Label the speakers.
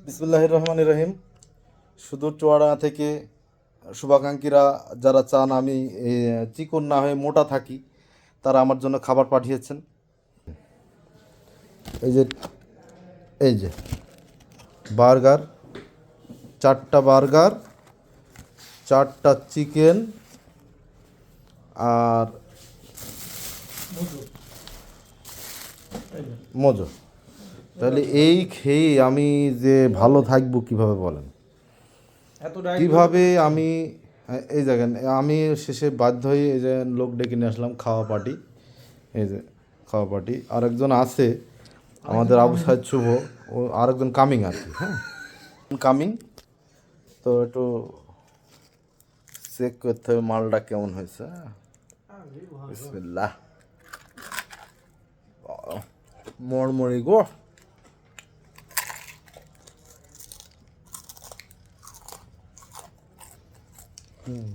Speaker 1: বিসমিল্লাহির রহমানির রহিম। সুদূর চুয়াডাঙ্গা থেকে শুভাকাঙ্ক্ষীরা যারা চান আমি চিকন না হয়ে মোটা থাকি, তারা আমার জন্য খাবার পাঠিয়েছেন। এই যে এই যে বার্গার, 4টা বার্গার, 4টা চিকেন আর মোজো। তাহলে এই খেয়ে আমি যে ভালো থাকবো কিভাবে বলেন? কিভাবে আমি এই জায়গায় আমি শেষে বাধ্য হয়ে এই যে লোক ডেকে নিয়ে আসলাম, খাওয়া পার্টি। এই যে খাওয়া পার্টি, আরেকজন আছে আমাদের আবু সাইদ শুভ, ও আরেকজন কামিং আর কি। হ্যাঁ, কামিং। তো একটু চেক করতে হবে মালটা কেমন হয়েছে। বিসমিল্লাহ। মরমরি গো। হুম।